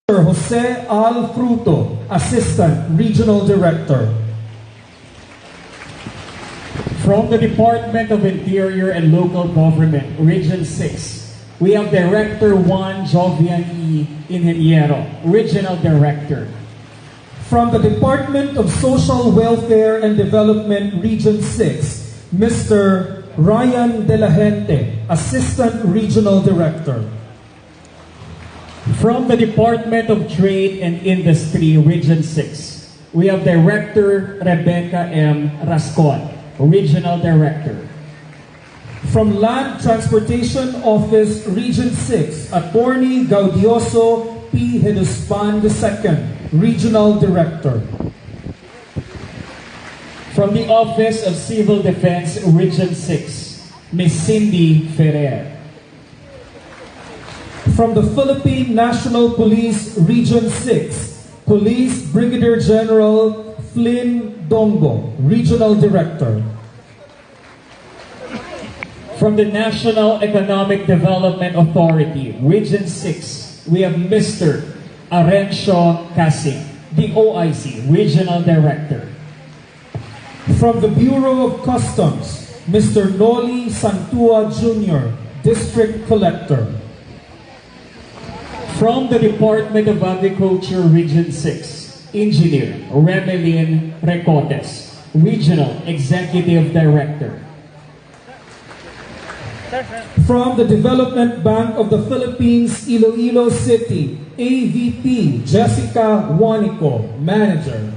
Jose Al Fruto, Assistant Regional Director. From the Department of Interior and Local Government, Region 6, we have Director Juan Jovian E. Ingeniero, Regional Director. From the Department of Social Welfare and Development, Region 6, Mr. Ryan De La Gente, Assistant Regional Director. From the Department of Trade and Industry, Region 6, we have Director Rebecca M. Rascon, Regional Director. From Land Transportation Office, Region 6, Attorney Gaudioso P. Heduspan II, Regional Director. From the Office of Civil Defense, Region 6, Ms. Cindy Ferrer. From the Philippine National Police, Region 6, Police Brigadier General Flynn Dongbo, Regional Director. From the National Economic Development Authority, Region 6, we have Mr. Arencio Casing, the OIC, Regional Director. From the Bureau of Customs, Mr. Noli Santua Jr., District Collector. From the Department of Agriculture, Region 6, Engineer Remelin Recotes, Regional Executive Director. From the Development Bank of the Philippines, Iloilo City, AVP Jessica Juanico, Manager.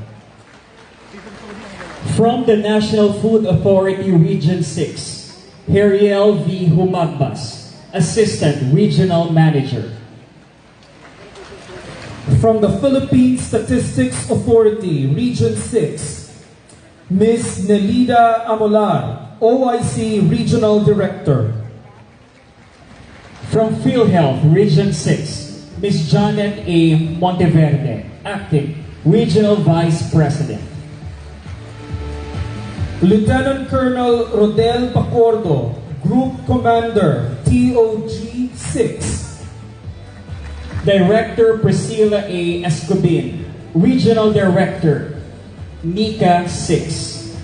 From the National Food Authority, Region 6, Heriel V. Humagbas, Assistant Regional Manager. From the Philippine Statistics Authority, Region 6, Ms. Nelida Amolar, OIC Regional Director. From PhilHealth, Region 6, Ms. Janet A. Monteverde, Acting Regional Vice President. Lieutenant Colonel Rodel Pacordo, Group Commander, TOG 6. Director Priscilla A. Escobin, Regional Director, NICA 6.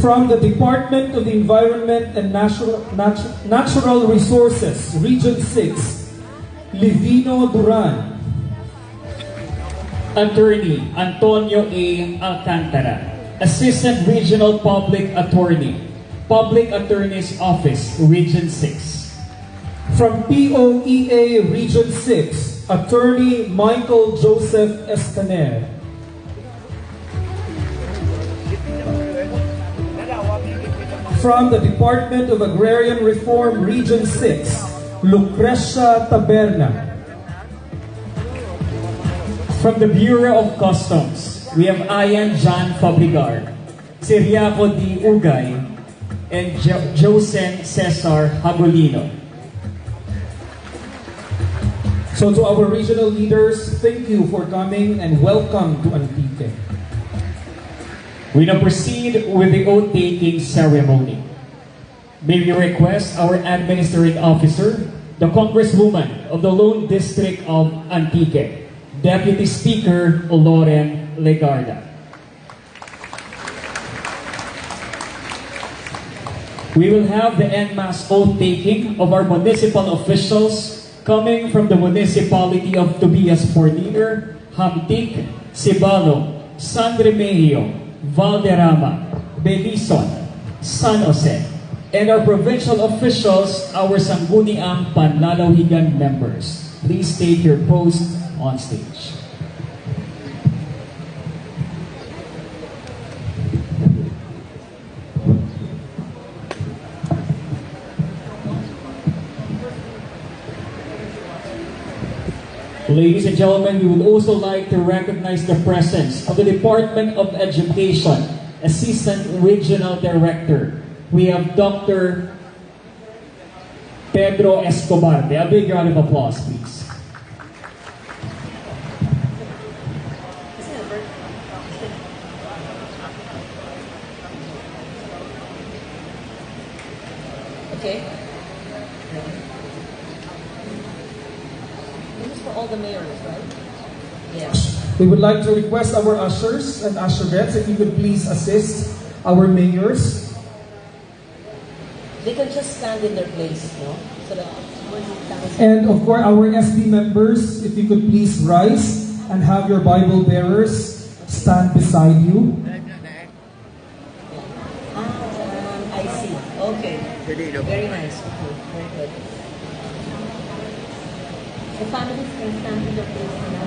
From the Department of the Environment and Natural Resources, Region 6, Livino Duran. Attorney Antonio A. Alcantara, Assistant Regional Public Attorney, Public Attorney's Office, Region 6. From POEA Region 6, Attorney Michael Joseph Escaner. From the Department of Agrarian Reform Region 6, Lucrecia Taberna. From the Bureau of Customs, we have Ian John Fabrigar, Siriaco D. Ugay, and Josen Cesar Hagolino. So to our regional leaders, thank you for coming and welcome to Antique. We now proceed with the oath-taking ceremony. May we request our administrative officer, the Congresswoman of the Lone District of Antique, Deputy Speaker Loren Legarda. We will have the en masse oath-taking of our municipal officials coming from the municipality of Tobias Porlier, Hamtic, Cibalo, San Remigio, Valderrama, Belison, San Jose, and our provincial officials, our Sangguniang Panlalawigan members. Please take your post on stage. Ladies and gentlemen, we would also like to recognize the presence of the Department of Education, Assistant Regional Director. We have Dr. Pedro Escobar. A big round of applause, please. Okay. for all the mayors, right? Yes. We would like to request our ushers and usherettes if you could please assist our mayors. They can just stand in their place, no? So that And of course, our SB members, if you could please rise and have your Bible bearers stand beside you. I see. Okay. Very nice. Very good. The families can stand in their place now.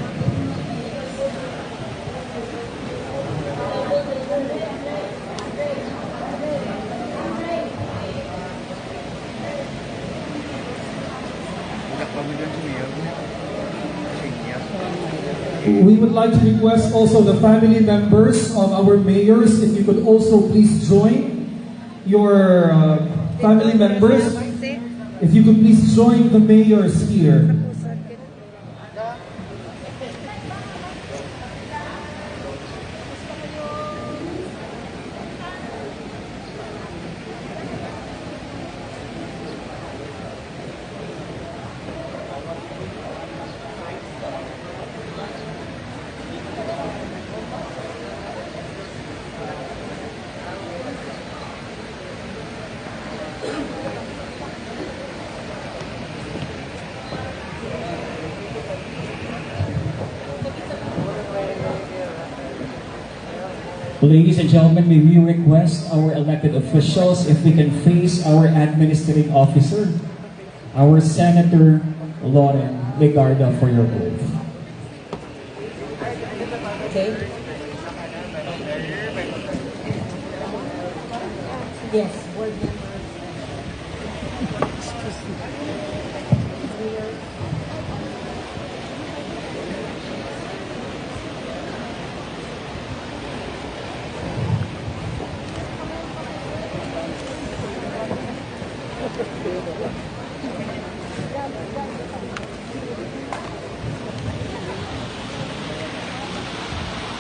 We would like to request also the family members of our mayors, if you could also please join your family members. If you could please join the mayors here. Ladies and gentlemen, may we request our elected officials if we can face our administrative officer, our Senator Loren Legarda, for your oath. Okay. Yes, board members.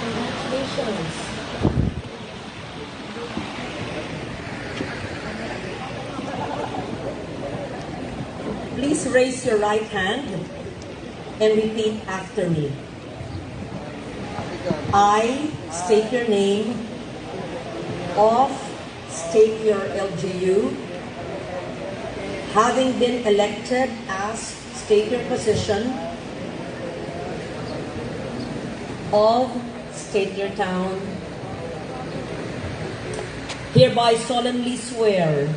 Congratulations. Please raise your right hand and repeat after me. I state your name, of state your LGU, having been elected as state your position, of state your town, hereby solemnly swear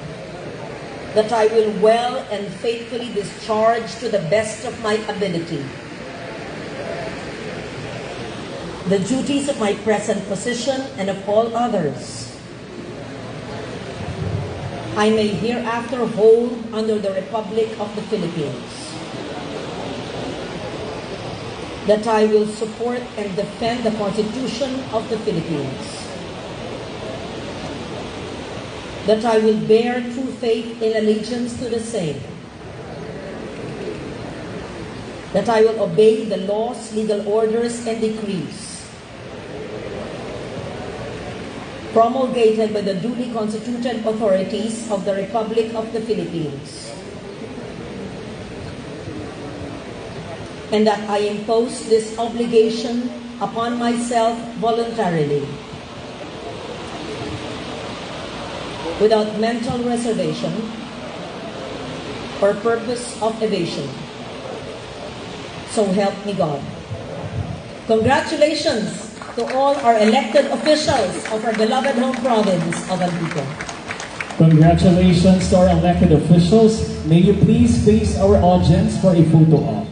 that I will well and faithfully discharge to the best of my ability the duties of my present position and of all others I may hereafter hold under the Republic of the Philippines, that I will support and defend the Constitution of the Philippines, that I will bear true faith and allegiance to the same, that I will obey the laws, legal orders, and decrees promulgated by the duly constituted authorities of the Republic of the Philippines, and that I impose this obligation upon myself voluntarily, without mental reservation or purpose of evasion. So help me God. Congratulations to all our elected officials of our beloved home province of Antique. Congratulations to our elected officials. May you please face our audience for a photo op.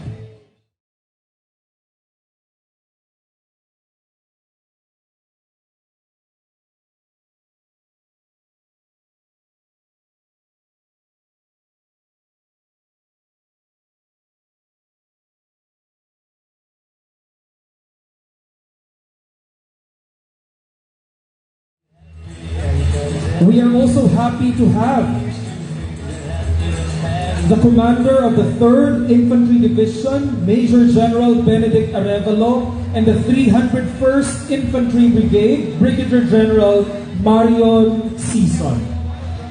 We are also happy to have the commander of the 3rd Infantry Division, Major General Benedict Arevalo, and the 301st Infantry Brigade, Brigadier General Marion Sison.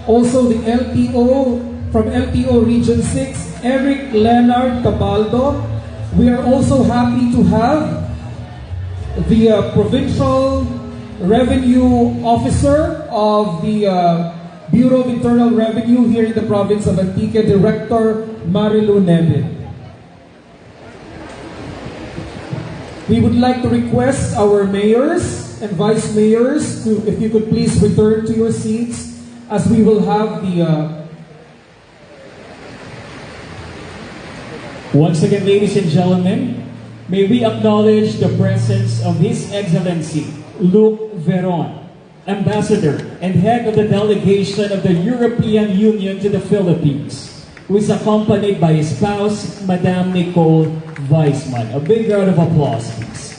Also the LTO from LTO Region 6, Eric Leonard Cabaldo, We are also happy to have the Provincial Revenue Officer of the Bureau of Internal Revenue here in the province of Antique, Director Marilu Nebe. We would like to request our mayors and vice mayors to, if you could please return to your seats, as we will have the Once again, ladies and gentlemen, may we acknowledge the presence of His Excellency Luc Veron, Ambassador and head of the delegation of the European Union to the Philippines, who is accompanied by his spouse, Madame Nicole Weissman. A big round of applause, please.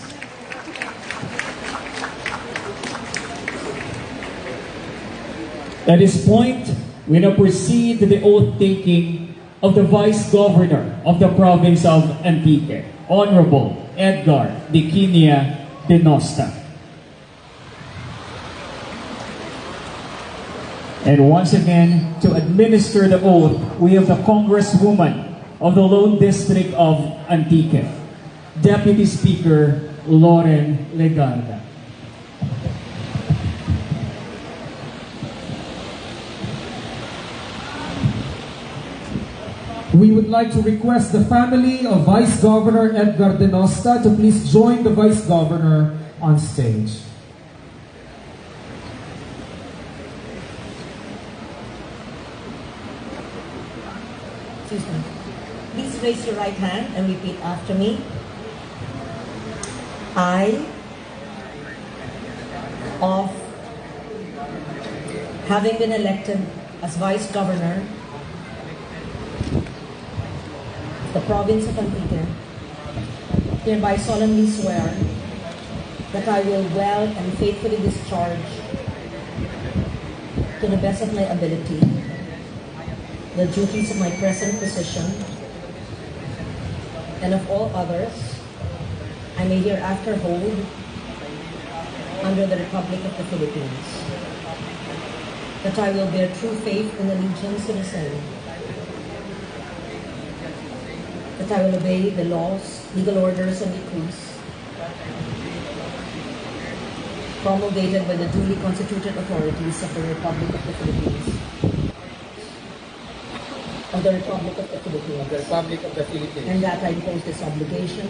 At this point, we now proceed to the oath-taking of the Vice Governor of the province of Antique, Honorable Edgar Diquinia Denosta. And once again, to administer the oath, we have the Congresswoman of the Lone District of Antique, Deputy Speaker Loren Legarda. We would like to request the family of Vice Governor Edgar Denosta to please join the Vice Governor on stage. Excuse me. Please raise your right hand and repeat after me. I, of having been elected as Vice Governor of the province of Antique, hereby solemnly swear that I will well and faithfully discharge to the best of my ability the duties of my present position and of all others I may hereafter hold under the Republic of the Philippines, that I will bear true faith and allegiance to the same, that I will obey the laws, legal orders, and decrees promulgated by the duly constituted authorities of the Republic of the Philippines. Of the Republic of the Philippines. Of the Republic of the Philippines. And that I impose this obligation.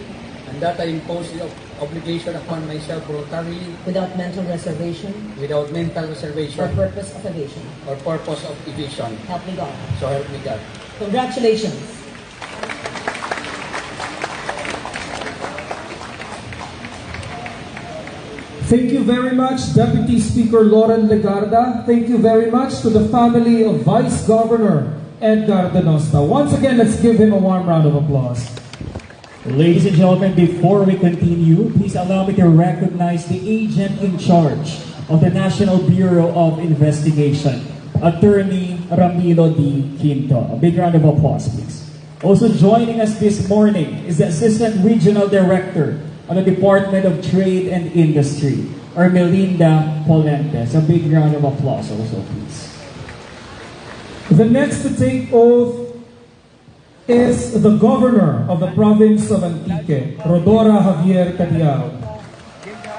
And that I impose the obligation upon myself voluntarily. Without mental reservation. Without mental reservation. Or purpose of evasion. Or purpose of evasion. Help me God. So help me God. Congratulations. Thank you very much, Deputy Speaker Loren Legarda. Thank you very much to the family of Vice Governor Edgar Denosta. Once again, let's give him a warm round of applause. Ladies and gentlemen, before we continue, please allow me to recognize the agent in charge of the National Bureau of Investigation, Attorney Ramiro D. Quinto. A big round of applause, please. Also joining us this morning is the Assistant Regional Director of the Department of Trade and Industry, Ermelinda Polentes. A big round of applause also, please. The next to take oath is the Governor of the province of Antique, Rodora Javier Cadiao.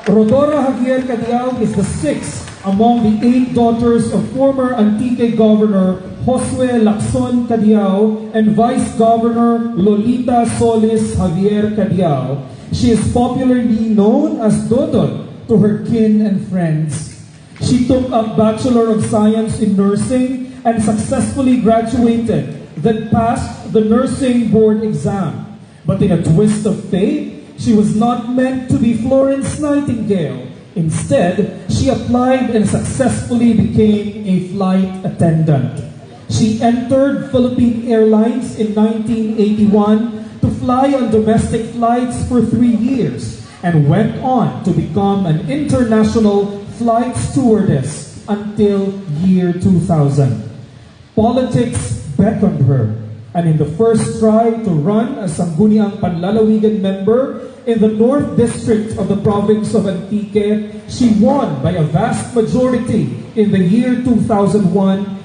Rodora Javier Cadiao is the sixth among the 8 daughters of former Antique Governor Josue Lacson Cadiao and Vice Governor Lolita Solis Javier Cadiao. She is popularly known as Dodon to her kin and friends. She took a Bachelor of Science in Nursing and successfully graduated, then passed the nursing board exam. But in a twist of fate, she was not meant to be Florence Nightingale. Instead, she applied and successfully became a flight attendant. She entered Philippine Airlines in 1981 to fly on domestic flights for 3 years and went on to become an international flight stewardess until year 2000. Politics beckoned her, and in the first try to run as Sangguniang Panlalawigan member in the North District of the province of Antique, she won by a vast majority in the year 2001,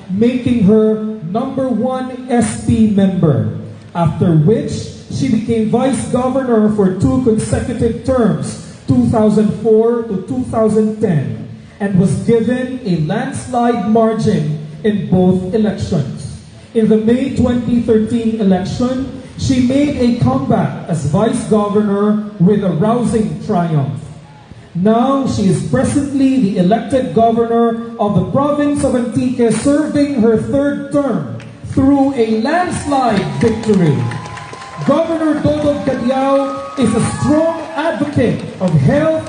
making her #1 SP member, after which she became vice governor for 2 consecutive terms, 2004 to 2010, and was given a landslide margin in both elections. In the May 2013 election, she made a comeback as vice governor with a rousing triumph. Now she is presently the elected governor of the province of Antique, serving her 3rd term through a landslide victory. Governor Dodog Cadiao is a strong advocate of health,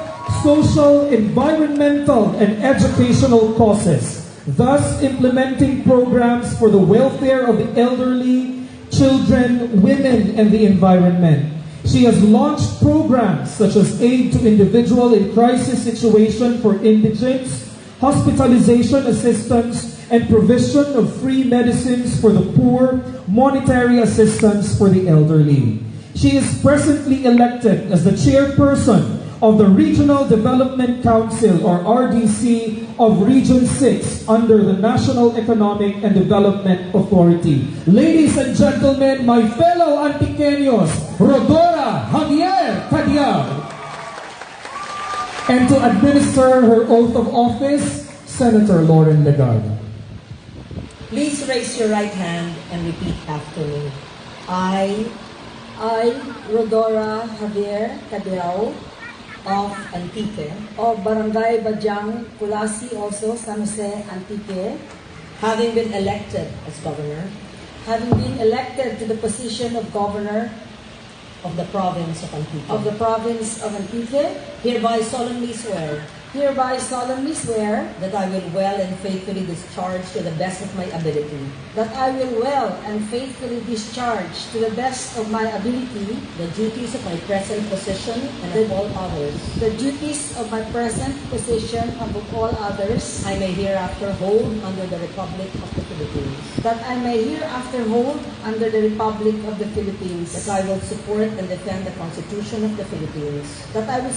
social, environmental, and educational causes, thus implementing programs for the welfare of the elderly, children, women, and the environment. She has launched programs such as aid to individual in crisis situation for indigents, hospitalization assistance, and provision of free medicines for the poor, monetary assistance for the elderly. She is presently elected as the chairperson of the Regional Development Council, or RDC, of Region 6 under the National Economic and Development Authority. Ladies and gentlemen, my fellow Antiqueños, Rodora Javier Cadiao. And to administer her oath of office, Senator Loren Legarda. Please raise your right hand and repeat after me. I, Rodora Javier Cadiao, of Antique, of Barangay Bajang, Kulasi, also San Jose, Antique, having been elected as governor, having been elected to the position of governor of the province of Antique, hereby solemnly swear that I will well and faithfully discharge to the best of my ability. The duties of my present position and of all others. I may hereafter hold under the Republic of the Philippines. That I will support and defend the Constitution of the Philippines. That I will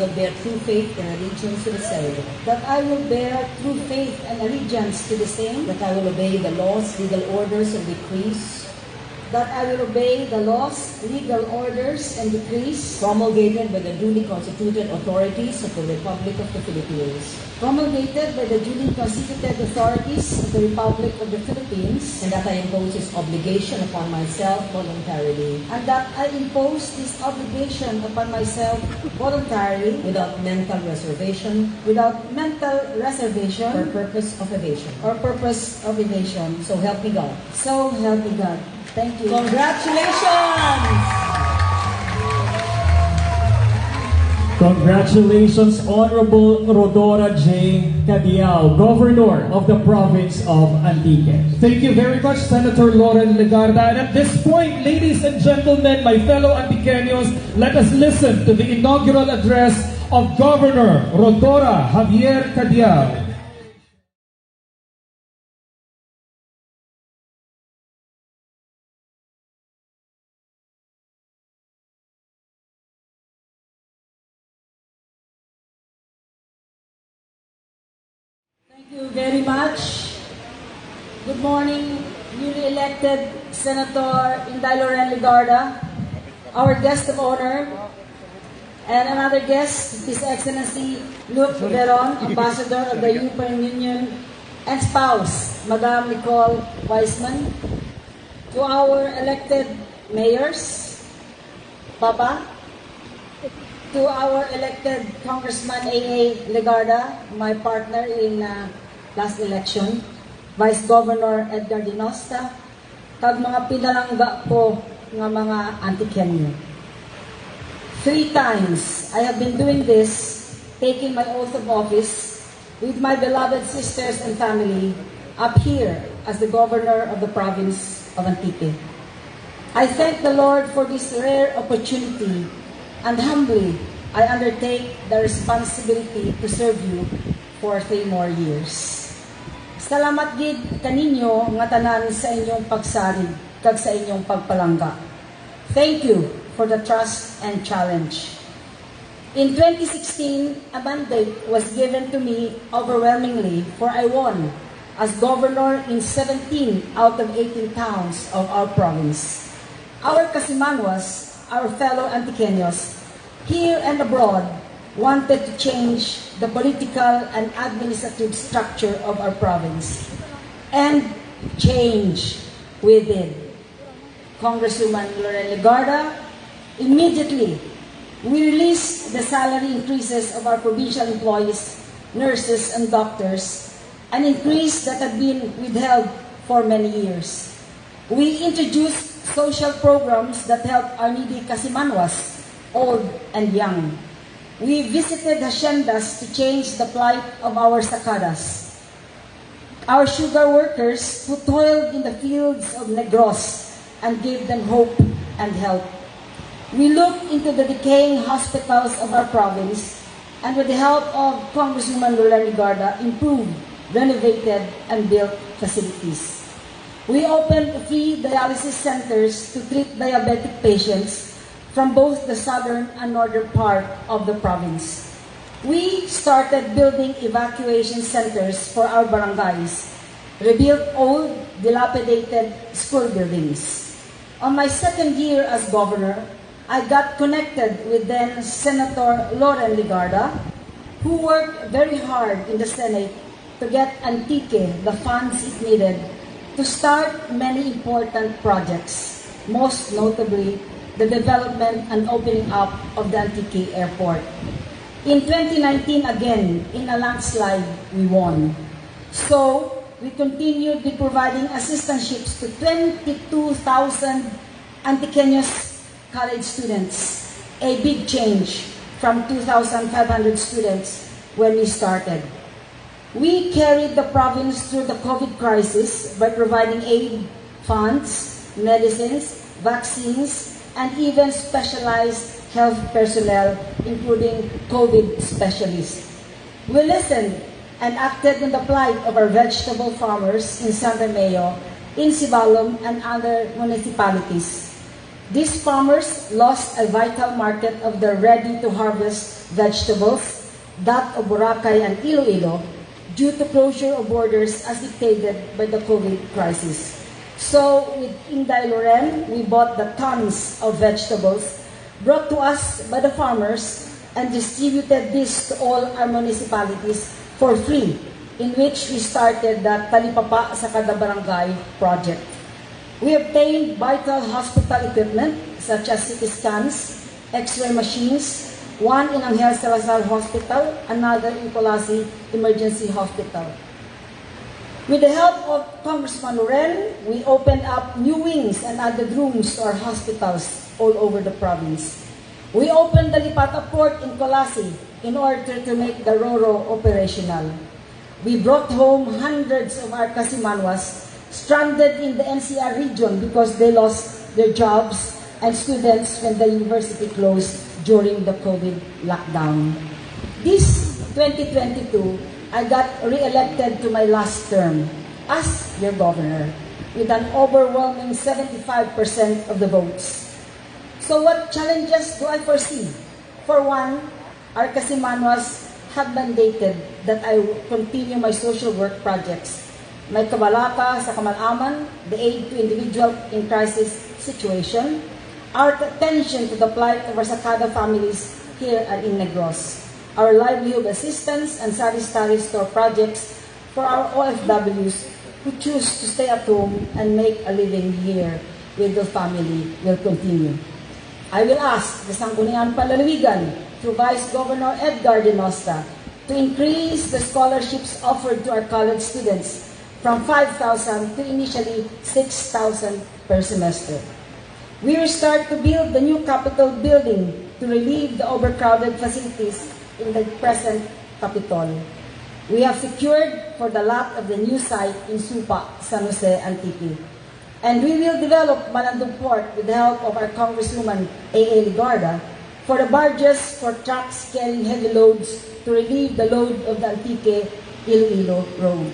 bear true faith and allegiance to the same. That I will obey the laws, legal orders, and decrees. Promulgated by the duly constituted authorities of the Republic of the Philippines. And that I impose this obligation upon myself voluntarily. Without mental reservation. Or purpose of evasion. So help me God. Thank you. Congratulations! Congratulations, Honorable Rodora J. Cadiao, Governor of the Province of Antique. Thank you very much, Senator Loren Legarda. And at this point, ladies and gentlemen, my fellow Antiqueños, let us listen to the inaugural address of Governor Rodora Javier Cadiao. Thank you very much. Good morning, newly elected Senator Loren Legarda, our guest of honor, and another guest, His Excellency Luke Veron, Ambassador of the European Union, and spouse, Madam Nicole Weisman, to our elected mayors, Papa, to our elected Congressman A.A. Legarda, my partner in last election, Vice Governor Edgar Dinosta, kag mga pinalangga ko ng mga Antiqueño. 3 times I have been doing this, taking my oath of office with my beloved sisters and family up here as the Governor of the Province of Antique. I thank the Lord for this rare opportunity, and humbly, I undertake the responsibility to serve you for 3 more years. Salamat gid kaninyo nga tanan sa inyong pagsalig kag sa inyong pagpalangga. Thank you for the trust and challenge. In 2016, a mandate was given to me overwhelmingly, for I won as governor in 17 out of 18 towns of our province. Our Kasimanwas, our fellow Antiqueños, here and abroad, wanted to change the political and administrative structure of our province. And change we did. Congresswoman Loren Legarda, immediately, we released the salary increases of our provincial employees, nurses, and doctors, an increase that had been withheld for many years. We introduced social programs that help our needy Kasimanwas, old and young. We visited haciendas to change the plight of our sakadas. Our sugar workers who toiled in the fields of Negros and gave them hope and help. We looked into the decaying hospitals of our province and with the help of Congresswoman Loren Legarda, improved, renovated, and built facilities. We opened free dialysis centers to treat diabetic patients from both the southern and northern part of the province. We started building evacuation centers for our barangays, rebuilt old, dilapidated school buildings. On my second year as governor, I got connected with then Senator Loren Legarda, who worked very hard in the Senate to get Antique the funds it needed to start many important projects, most notably the development and opening up of the Antique Airport. In 2019 again, in a landslide, we won. So, we continued with providing assistantships to 22,000 Antiqueños college students, a big change from 2,500 students when we started. We carried the province through the COVID crisis by providing aid, funds, medicines, vaccines, and even specialized health personnel, including COVID specialists. We listened and acted on the plight of our vegetable farmers in San Remeo, in Sibalom, and other municipalities. These farmers lost a vital market of their ready-to-harvest vegetables, that of Boracay and Iloilo, due to closure of borders as dictated by the COVID crisis. So, with Inday Loren, we bought the tons of vegetables brought to us by the farmers and distributed this to all our municipalities for free, in which we started the Talipapa sa Kada Barangay project. We obtained vital hospital equipment such as CT scans, X-ray machines, one in Angel Salazar Hospital, another in Colasi Emergency Hospital. With the help of Congressman Loren, we opened up new wings and added rooms to our hospitals all over the province. We opened the Lipata Port in Colasi in order to make the Roro operational. We brought home hundreds of our Kasimanwas stranded in the NCR region because they lost their jobs and students when the university closed during the COVID lockdown. This 2022, I got re-elected to my last term as your governor with an overwhelming 75% of the votes. So what challenges do I foresee? For one, our Kasimanwas have mandated that I continue my social work projects. My kabalaka sa kamalaman, the aid to individual in crisis situation, our attention to the plight of our Sakada families here and in Negros, our livelihood assistance and sanitary store projects for our OFWs who choose to stay at home and make a living here with the family will continue. I will ask the Sangguniang Panlalawigan through Vice Governor Edgar Dinosta to increase the scholarships offered to our college students from 5,000 to initially 6,000 per semester. We will start to build the new Capitol building to relieve the overcrowded facilities in the present Capitol. We have secured for the lot of the new site in Supa, San Jose, Antique. And we will develop Malandong Port with the help of our Congresswoman A.A. Legarda for the barges for trucks carrying heavy loads to relieve the load of the Antique Iloilo Road.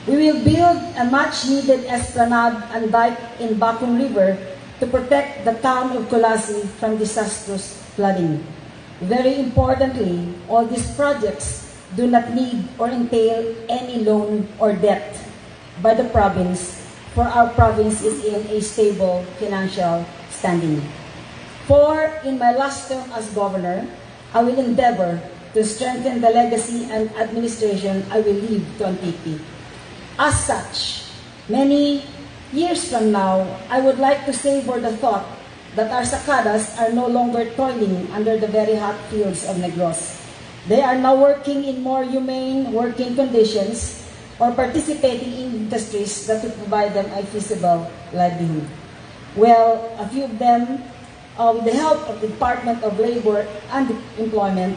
We will build a much-needed esplanade and dike in Bacong River to protect the town of Colasi from disastrous flooding. Very importantly, all these projects do not need or entail any loan or debt by the province, for our province is in a stable financial standing. For in my last term as governor, I will endeavor to strengthen the legacy and administration I will leave to Antique. As such, many years from now, I would like to savor the thought that our sacadas are no longer toiling under the very hot fields of Negros. They are now working in more humane working conditions or participating in industries that will provide them a feasible livelihood. Well, a few of them, with the help of the Department of Labor and Employment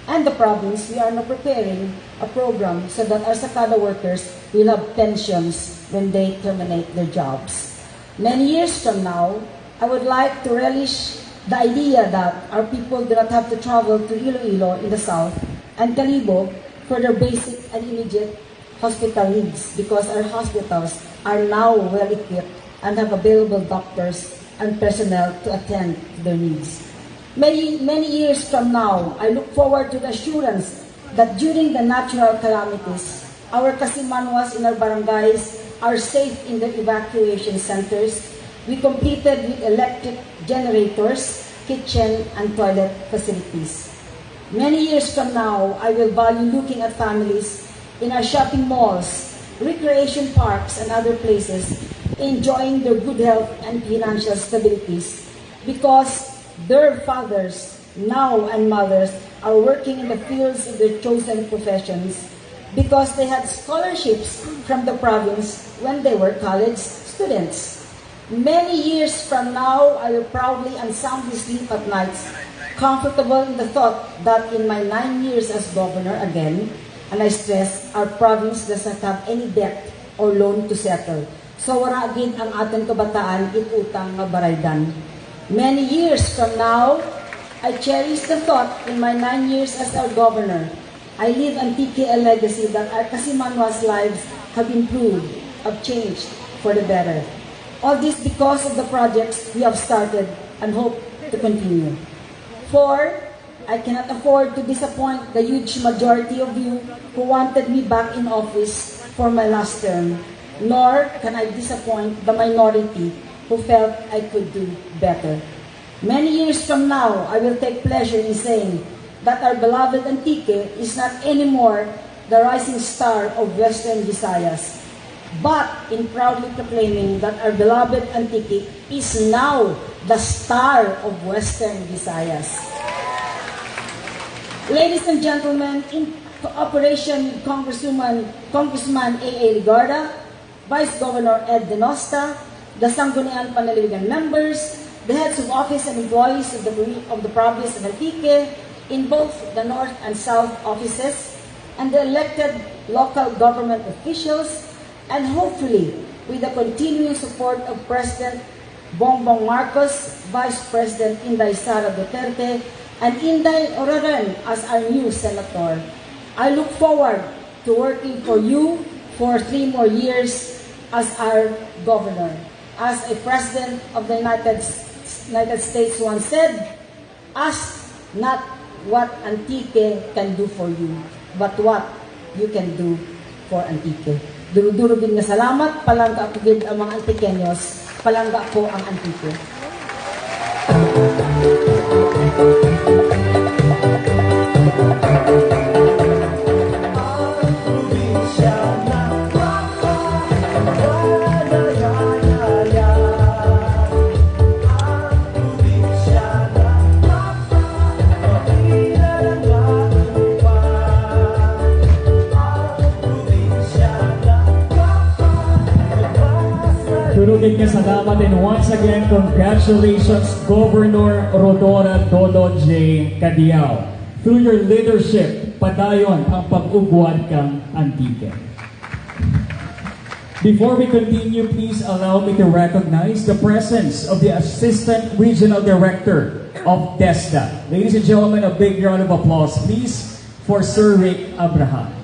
and the province, we are now preparing a program so that our sacada workers will have pensions when they terminate their jobs. Many years from now, I would like to relish the idea that our people do not have to travel to Iloilo in the south and Calibo for their basic and immediate hospital needs, because our hospitals are now well equipped and have available doctors and personnel to attend to their needs. Many years from now, I look forward to the assurance that during the natural calamities, our Kasimanwas in our barangays are safe in their evacuation centers. We completed with electric generators, kitchen, and toilet facilities. Many years from now, I will value looking at families in our shopping malls, recreation parks, and other places, enjoying their good health and financial stabilities, because their fathers, now and mothers, are working in the fields of their chosen professions, because they had scholarships from the province when they were college students. Many years from now, I will proudly and soundly sleep at nights, comfortable in the thought that in my 9 years as governor again, and I stress, our province does not have any debt or loan to settle. So wala gid ang ating kabataan itutang nga baraydan. Many years from now, I cherish the thought in my 9 years as our governor, I leave Antique a legacy that our Kasimanwas lives have improved, have changed for the better. All this because of the projects we have started and hope to continue. For I cannot afford to disappoint the huge majority of you who wanted me back in office for my last term, nor can I disappoint the minority who felt I could do better. Many years from now, I will take pleasure in saying that our beloved Antique is not anymore the rising star of Western Visayas, but in proudly proclaiming that our beloved Antique is now the star of Western Visayas. Ladies and gentlemen, in cooperation with Congressman A.A. Legarda, Vice Governor Ed Denosta, the Sangguniang Panlalawigan members, the heads of office and employees of the province of Antique in both the North and South offices, and the elected local government officials, and hopefully with the continuing support of President Bongbong Marcos, Vice President Inday Sara Duterte, and Inday Loren as our new senator. I look forward to working for you for 3 more years as our governor. As a President of the United States once said, ask not what Antique can do for you, but what you can do for Antique. Duro-duro din nga salamat, palangga ako din ang mga Antikenyos, palangga ko ang Antique. Turugin ka salamat, and once again, congratulations, Governor Rodora Dodo J. Cadiao. Through your leadership, padayon ang pag-ugwad kang Antique. Before we continue, please allow me to recognize the presence of the Assistant Regional Director of DESDA. Ladies and gentlemen, a big round of applause, please, for Sir Rick Abraham.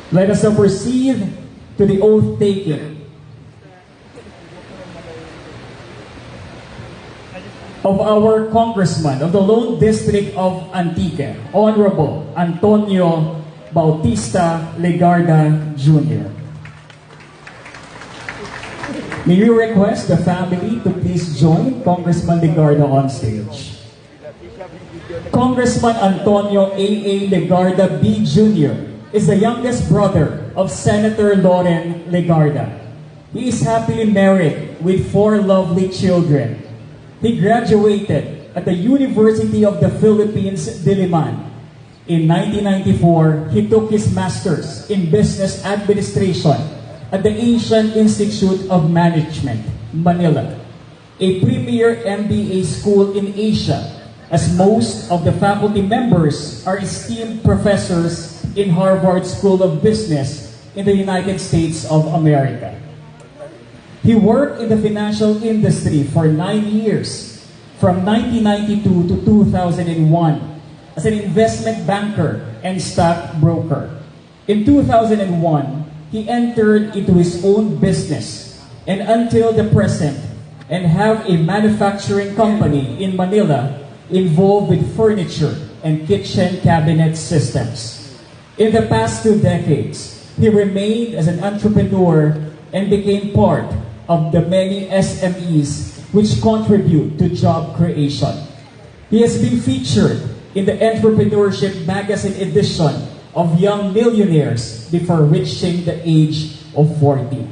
Let us now proceed to the oath-taking. of our Congressman of the Lone District of Antique, Honorable Antonio Bautista Legarda Jr. May we request the family to please join Congressman Legarda on stage. Congressman Antonio A.A. Legarda B. Jr. is the youngest brother of Senator Loren Legarda. He is happily married with 4 lovely children. He graduated at the University of the Philippines, Diliman. In 1994, he took his master's in business administration at the Asian Institute of Management, Manila, a premier MBA school in Asia, as most of the faculty members are esteemed professors in Harvard School of Business in the United States of America. He worked in the financial industry for 9 years, from 1992 to 2001, as an investment banker and stockbroker. In 2001, he entered into his own business, and until the present, and have a manufacturing company in Manila involved with furniture and kitchen cabinet systems. In the past 2 decades, he remained as an entrepreneur and became part of the many SMEs which contribute to job creation. He has been featured in the Entrepreneurship Magazine edition of Young Millionaires before reaching the age of 40.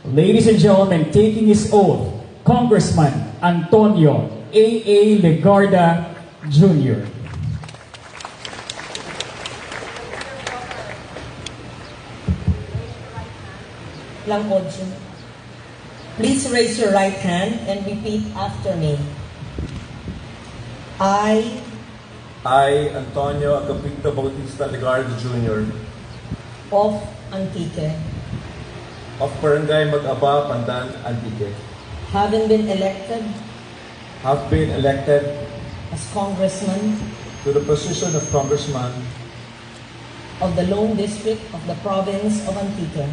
Ladies and gentlemen, taking his oath, Congressman Antonio A.A. Legarda Jr. Please raise your right hand and repeat after me. I, Antonio Agapito Bautista Legarda Jr. of Antique, of Barangay Mag-aba, Pandan, Antique, having been elected have been elected as Congressman to the position of Congressman of the Lone District of the Province of Antique,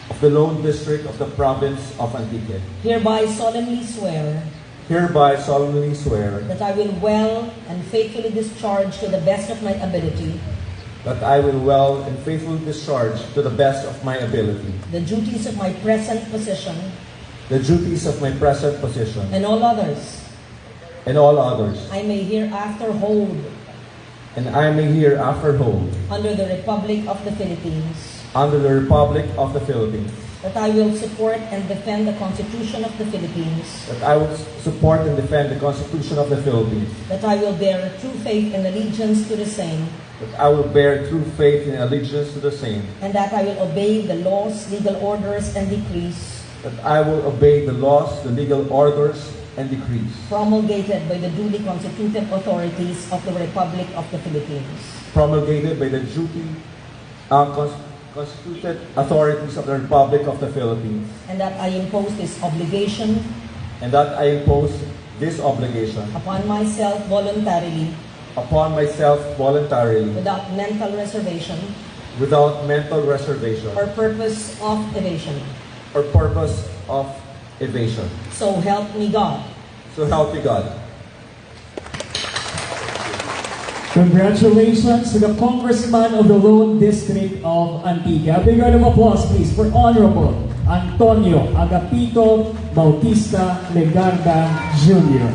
of the Lone District of the Province of Antique, hereby solemnly swear that I will well and faithfully discharge to the best of my ability that I will well and faithfully discharge to the best of my ability the duties of my present position and all others I may hereafter hold under the Republic of the Philippines, that I will support and defend the Constitution of the Philippines, that I will bear true faith and allegiance to the same, and that I will obey the laws, legal orders, and decrees promulgated by the duly constituted authorities of the Republic of the Philippines, constituted authorities of the Republic of the Philippines, and that I impose this obligation upon myself voluntarily, without mental reservation or purpose of evasion. So help me God. Congratulations to the Congressman of the Lone District of Antique. A big round of applause, please, for Honorable Antonio Agapito Bautista Legarda Jr.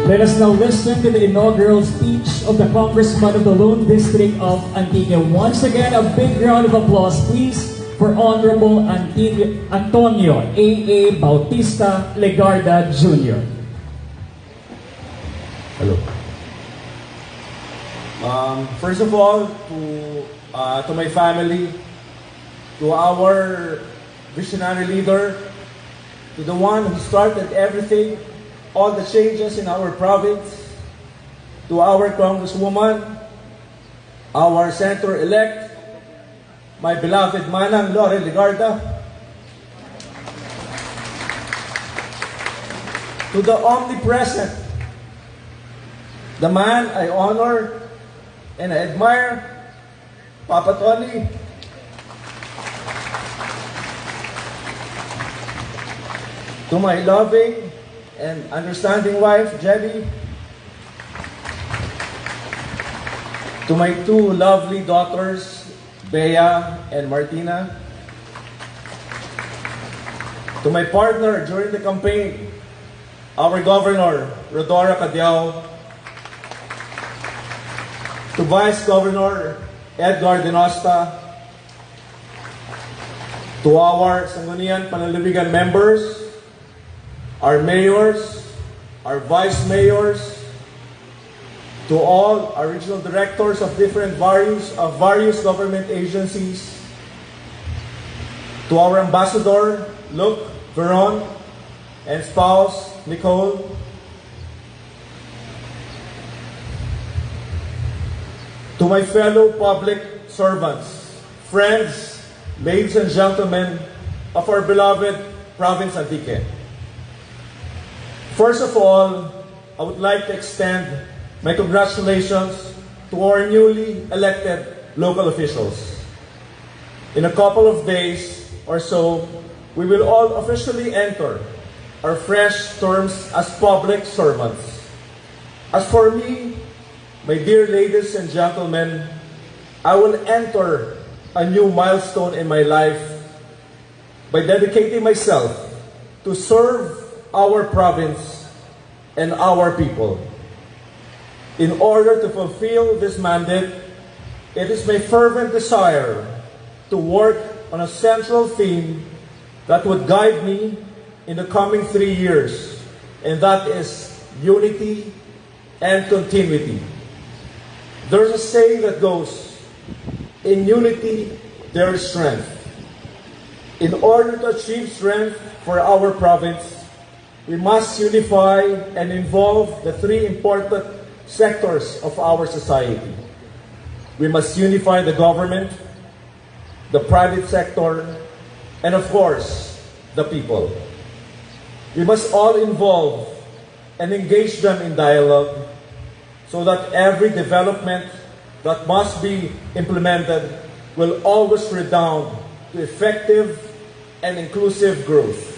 Let us now listen to the inaugural speech of the Congressman of the Lone District of Antique. Once again, a big round of applause, please, for Honorable Antonio A.A. Bautista Legarda Jr. Hello. First of all, to my family, to our visionary leader, to the one who started everything, all the changes in our province, to our Congresswoman, our Senator-elect, my beloved Manang Loren Legarda, to the omnipresent, the man I honor and I admire, Papa Tony, to my loving and understanding wife, Jenny, to my two lovely daughters, Bea and Martina, to my partner during the campaign, our Governor, Rodora Cadiao, to Vice Governor Edgar Dinosta, to our Sangguniang Panlalawigan members, our mayors, our vice mayors, to all our regional directors of various government agencies, to our ambassador, Luke Veron, and spouse, Nicole, to my fellow public servants, friends, ladies and gentlemen of our beloved province Antique. First of all, I would like to extend my congratulations to our newly elected local officials. In a couple of days or so, we will all officially enter our fresh terms as public servants. As for me, my dear ladies and gentlemen, I will enter a new milestone in my life by dedicating myself to serve our province and our people. In order to fulfill this mandate, it is my fervent desire to work on a central theme that would guide me in the coming 3 years, and that is unity and continuity. There's a saying that goes, in unity there is strength. In order to achieve strength for our province, we must unify and involve the three important sectors of our society. We must unify the government, the private sector, and of course, the people. We must all involve and engage them in dialogue so that every development that must be implemented will always redound to effective and inclusive growth.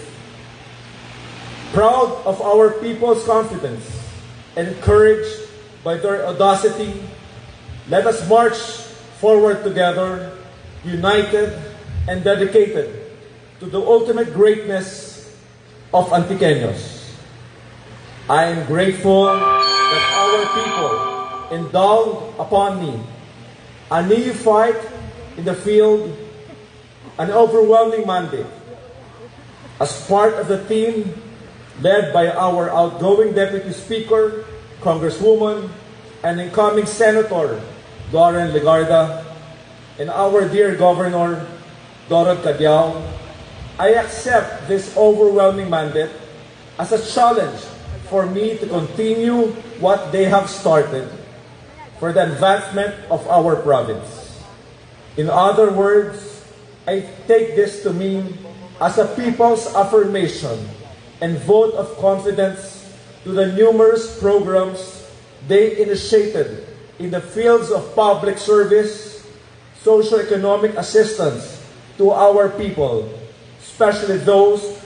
Proud of our people's confidence and encouraged by their audacity, let us march forward together, united and dedicated to the ultimate greatness of Antiqueños. I am grateful that our people endowed upon me a neophyte in the field, an overwhelming mandate. As part of the team led by our outgoing Deputy Speaker, Congresswoman, and incoming Senator, Loren Legarda, and our dear Governor, Dorot Cadiao, I accept this overwhelming mandate as a challenge for me to continue what they have started for the advancement of our province. In other words, I take this to mean as a people's affirmation and vote of confidence to the numerous programs they initiated in the fields of public service, socio-economic assistance to our people, especially those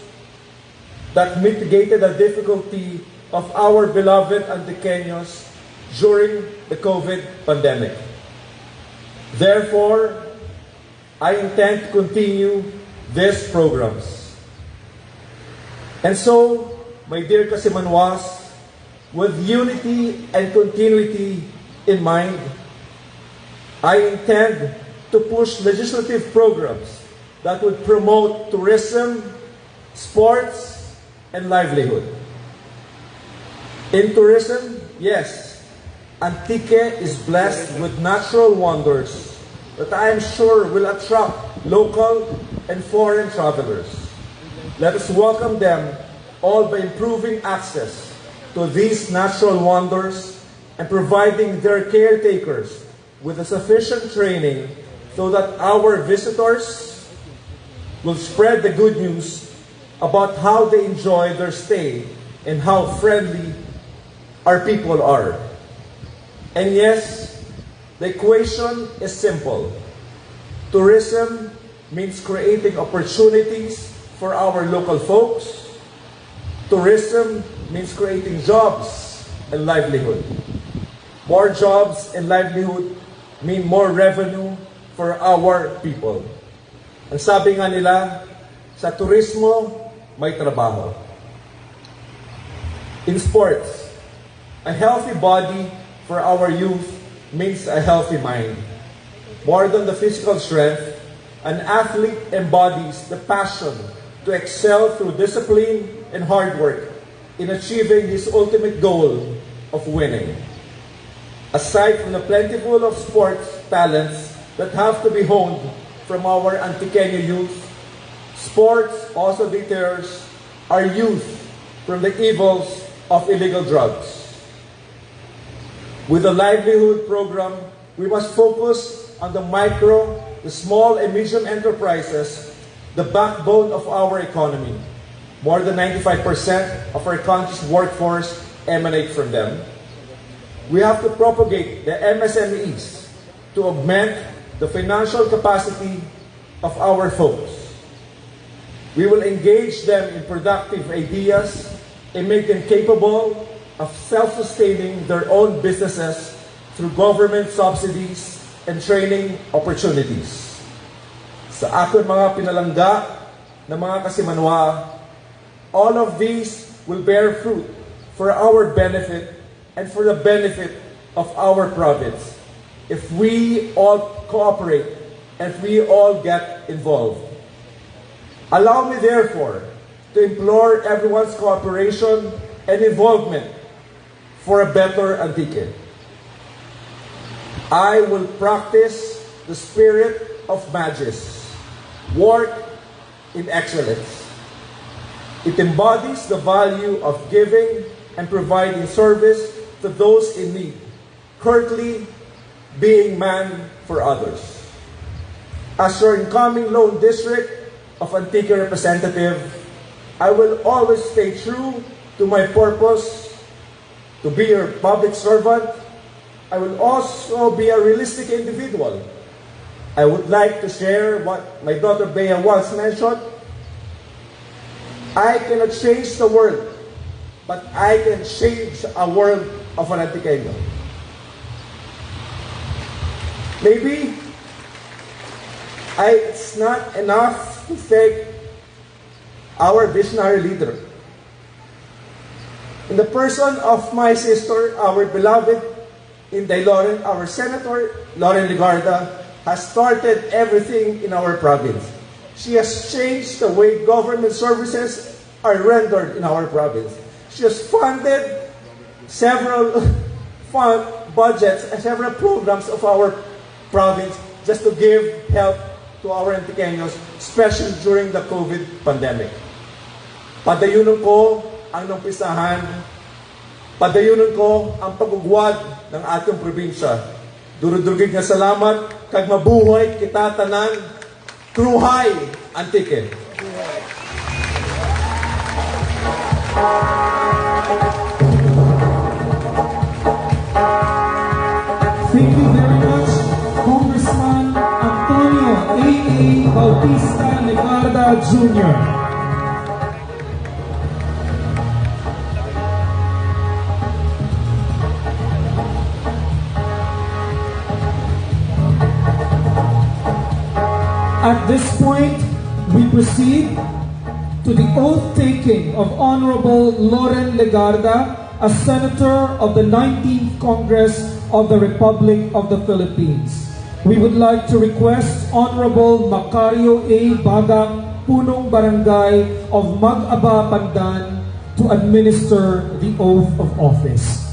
that mitigated the difficulty of our beloved Antiqueños during the COVID pandemic. Therefore, I intend to continue these programs. And so, my dear Kasimanwas, with unity and continuity in mind, I intend to push legislative programs that would promote tourism, sports, and livelihood. In tourism, yes, Antique is blessed with natural wonders that I am sure will attract local and foreign travelers. Let us welcome them all by improving access to these natural wonders and providing their caretakers with a sufficient training so that our visitors will spread the good news about how they enjoy their stay and how friendly our people are. And yes, the equation is simple. Tourism means creating opportunities for our local folks. Tourism means creating jobs and livelihood. More jobs and livelihood mean more revenue for our people. Ang sabi nga nila, sa turismo, may trabaho. In sports, a healthy body for our youth means a healthy mind. More than the physical strength, an athlete embodies the passion to excel through discipline and hard work in achieving his ultimate goal of winning. Aside from the plentiful of sports talents that have to be honed from our Antioqueño youth, sports also deters our youth from the evils of illegal drugs. With the livelihood program, we must focus on the micro, the small and medium enterprises, the backbone of our economy. More than 95% of our country's workforce emanate from them. We have to propagate the MSMEs to augment the financial capacity of our folks. We will engage them in productive ideas and make them capable of self-sustaining their own businesses through government subsidies and training opportunities. Sa aking mga pinalangga na mga kasimanwa, all of these will bear fruit for our benefit and for the benefit of our province if we all cooperate and if we all get involved. Allow me, therefore, to implore everyone's cooperation and involvement for a better Antique. I will practice the spirit of Magis, work in excellence. It embodies the value of giving and providing service to those in need, currently being man for others. As your incoming Lone District of Antique representative, I will always stay true to my purpose to be your public servant. I will also be a realistic individual. I would like to share what my daughter Bea once mentioned. I cannot change the world, but I can change a world of an Antiqueño. Maybe it's not enough to thank our visionary leader. In the person of my sister, our beloved Inday Loren, our Senator Loren Legarda has started everything in our province. She has changed the way government services are rendered in our province. She has funded several budgets and several programs of our province just to give help to our Antiqueños, especially during the COVID pandemic. Padayunan ko ang numpisahan, padayunan ko ang pagugwad ng ating probinsya. Durudurgig nga salamat, kag mabuhay kita tanan, kruhay Antique. Thank you very much, Congressman Antonio A.A. Bautista Legarda Jr. At this point, we proceed to the oath-taking of Honorable Loren Legarda as Senator of the 19th Congress of the Republic of the Philippines. We would like to request Honorable Macario A. Bagang, Punong Barangay of Mag-aba, Pandan, to administer the oath of office.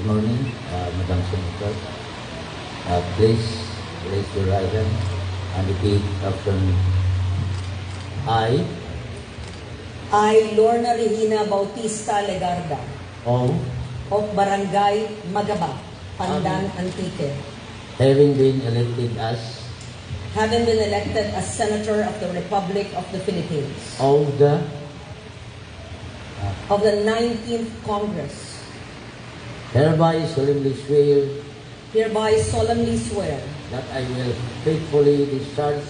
Good morning, Madam Senator. Please raise your right hand and repeat after me. I, Lorna Regina Bautista Legarda, of Barangay Magaba, Pandan, Antique, having been elected as Senator of the Republic of the Philippines, of the of the 19th Congress, hereby solemnly swear that I will faithfully discharge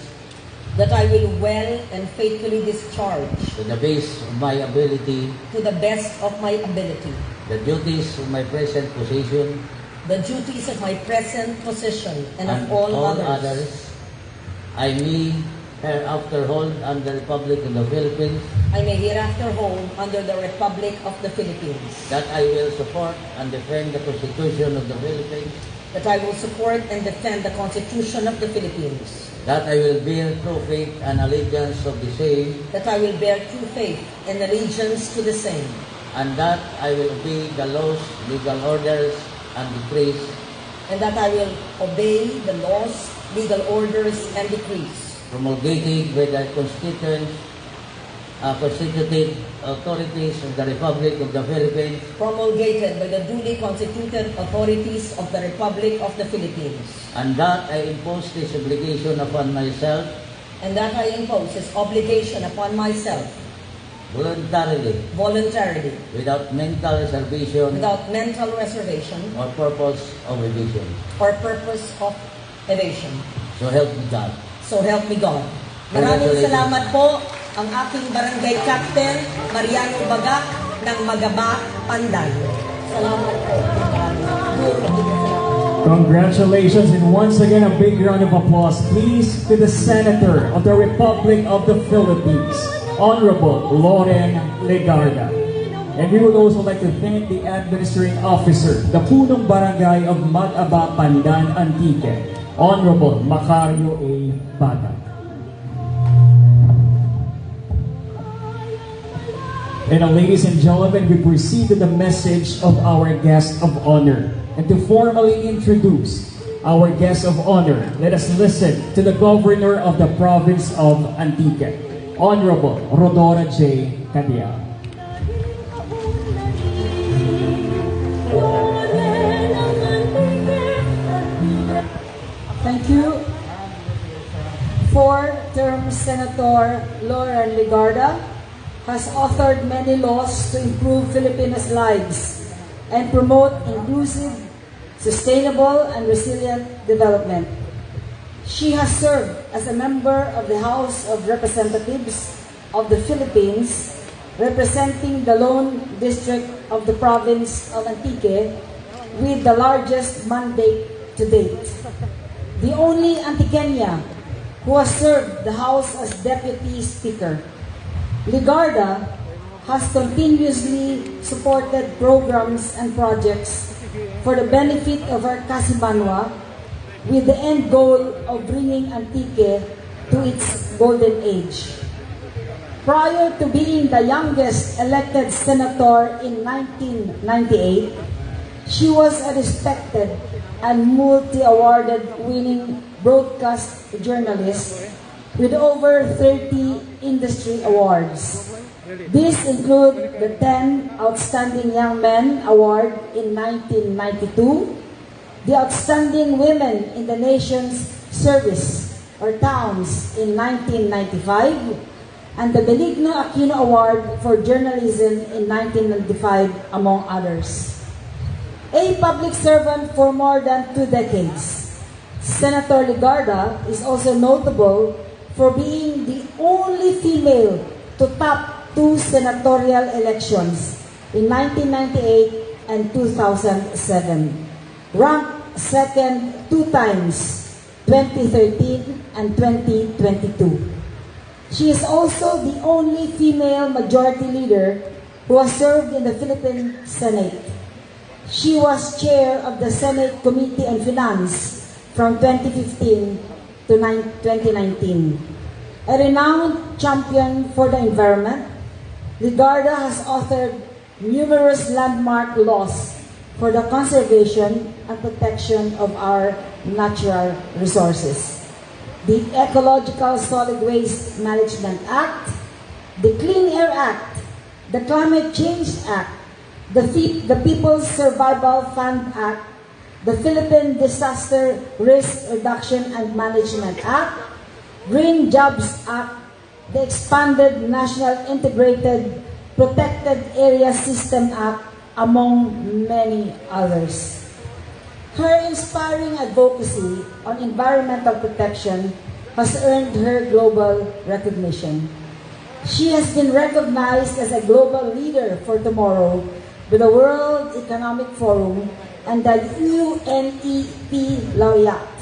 that I will well and faithfully discharge to the best of my ability to the best of my ability the duties of my present position the duties of my present position and of and all others I may hereafter hold under the Republic of the Philippines, I may hereafter hold under the Republic of the Philippines, that I will support and defend the Constitution of the Philippines, that I will support and defend the Constitution of the Philippines, that I will bear true faith and allegiance of the same, that I will bear true faith and allegiance to the same, and that I will obey the laws, legal orders, and decrees and that I will obey the laws, legal orders, and decrees promulgated by the constituted authorities of the Republic of the Philippines, promulgated by the duly constituted authorities of the Republic of the Philippines, and that I impose this obligation upon myself and that I impose this obligation upon myself voluntarily, without mental reservation or purpose of evasion. So help me God. So help me God. Maraming salamat po ang aking barangay captain, Mariano Baga, ng Magaba, Pandan. Salamat po. Congratulations, and once again a big round of applause please to the Senator of the Republic of the Philippines, Honorable Loren Legarda. And we would also like to thank the administrating officer, the Punong Barangay of Magaba, Pandan, Antique, Honorable Macario A. Bata. And now, ladies and gentlemen, we proceed to the message of our guest of honor. And to formally introduce our guest of honor, let us listen to the Governor of the Province of Antique, Honorable Rodora J. Cadial. Thank you. Four-term Senator Loren Legarda has authored many laws to improve Filipinos' lives and promote inclusive, sustainable, and resilient development. She has served as a member of the House of Representatives of the Philippines, representing the Lone District of the province of Antique with the largest mandate to date. The only Antiqueña who has served the House as Deputy Speaker. Legarda has continuously supported programs and projects for the benefit of our Kasimanwa with the end goal of bringing Antique to its golden age. Prior to being the youngest elected senator in 1998, she was a respected and multi-awarded winning broadcast journalist with over 30 industry awards. These include the 10 Outstanding Young Men Award in 1992, the Outstanding Women in the Nation's Service or Towns in 1995, and the Benigno Aquino Award for Journalism in 1995, among others. A public servant for more than 2 decades, Senator Legarda is also notable for being the only female to top 2 senatorial elections in 1998 and 2007, ranked second 2 times, 2013 and 2022. She is also the only female majority leader who has served in the Philippine Senate. She was chair of the Senate Committee on Finance from 2015 to 2019. A renowned champion for the environment, Legarda has authored numerous landmark laws for the conservation and protection of our natural resources. The Ecological Solid Waste Management Act, the Clean Air Act, the Climate Change Act, the People's Survival Fund Act, the Philippine Disaster Risk Reduction and Management Act, Green Jobs Act, the expanded National Integrated Protected Area System Act, among many others. Her inspiring advocacy on environmental protection has earned her global recognition. She has been recognized as a global leader for tomorrow with the World Economic Forum and the UNEP laureate.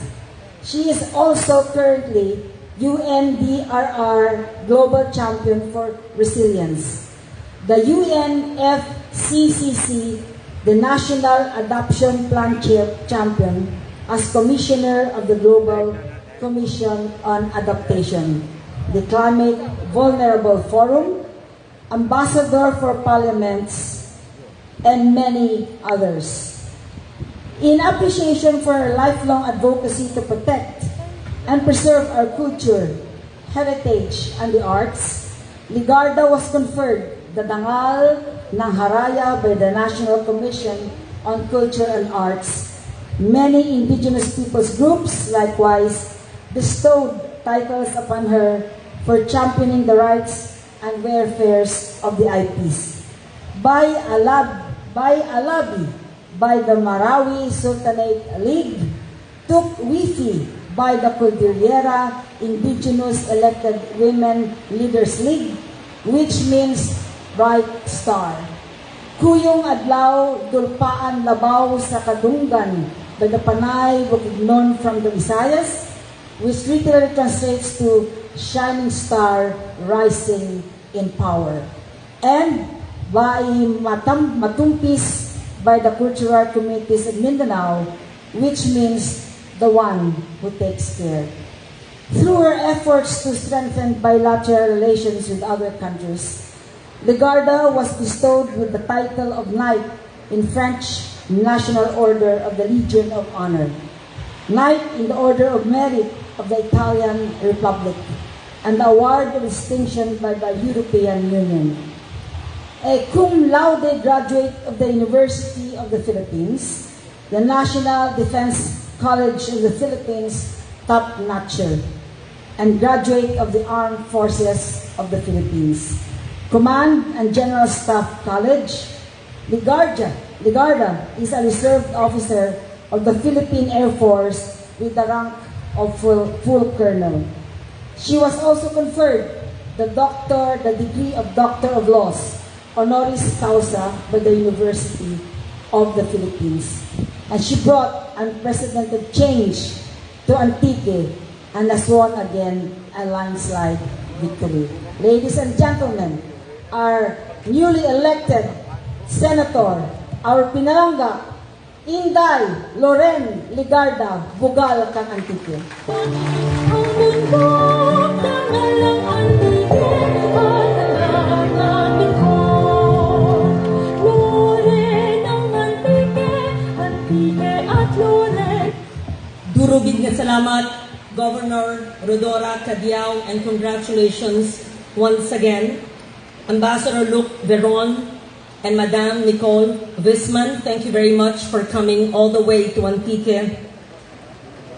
She is also currently UNDRR Global Champion for Resilience, the UNFCCC, the National Adoption Plan Champion, as Commissioner of the Global Commission on Adaptation, the Climate Vulnerable Forum, Ambassador for Parliaments, and many others. In appreciation for her lifelong advocacy to protect and preserve our culture, heritage, and the arts, Legarda was conferred the Dangal ng Haraya by the National Commission on Culture and Arts. Many indigenous peoples groups likewise bestowed titles upon her for championing the rights and welfares of the IPs. By Alabi, by the Marawi Sultanate League, Tuk Wifi by the Cordillera Indigenous Elected Women Leaders League, which means bright star. Kuyong adlaw dulpaan labaw sa kadunggan by the Panay Bukidnon from the Visayas, which literally translates to shining star rising in power. And by Matumpis by the cultural communities of Mindanao, which means the one who takes care. Through her efforts to strengthen bilateral relations with other countries, Legarda was bestowed with the title of Knight in French National Order of the Legion of Honor, Knight in the Order of Merit of the Italian Republic, and the Award of Distinction by the European Union. A cum laude graduate of the University of the Philippines, the National Defense College of the Philippines top-notcher, and graduate of the Armed Forces of the Philippines. Command and General Staff College, Legarda is a reserve officer of the Philippine Air Force with the rank of full colonel. She was also conferred the degree of Doctor of Laws, honoris causa, by the University of the Philippines. And she brought unprecedented change to Antique and has won again a landslide victory. Ladies and gentlemen, our newly elected Senator, our Pinalangga, Inday Loren Legarda, Bugal kang Antique. Durugid nga salamat, Governor Rodora Cadiao, and congratulations once again, Ambassador Luke Veron and Madame Nicole Visman. Thank you very much for coming all the way to Antique.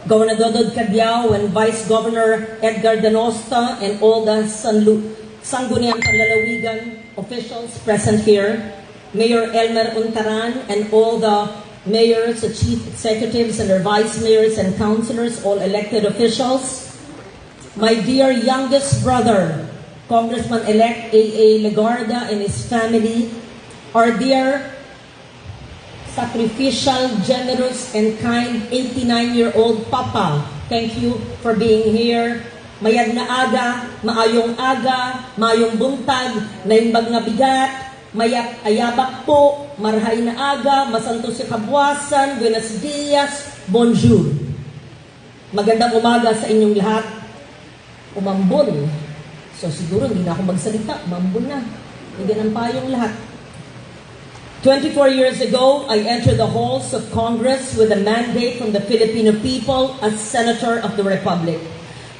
Governor Dodod Cadiao and Vice Governor Edgar Danosta and all the Sangguniang Panlalawigan officials present here, Mayor Elmer Untaran and all the mayors, the chief executives, and their vice mayors and councilors, all elected officials. My dear youngest brother, Congressman-elect A.A. Legarda and his family, our dear sacrificial, generous, and kind 89-year-old Papa, thank you for being here. Mayad na aga, maayong buntag, naimbag nga bigat, mayak ayabak po, marhay na aga, masanto si kabwasan, buenos dias, bonjour. Magandang umaga sa inyong lahat. Umambon. So siguro hindi na ako magsalita, umambon na. Hindi ng payong lahat. 24 years ago, I entered the halls of Congress with a mandate from the Filipino people as Senator of the Republic.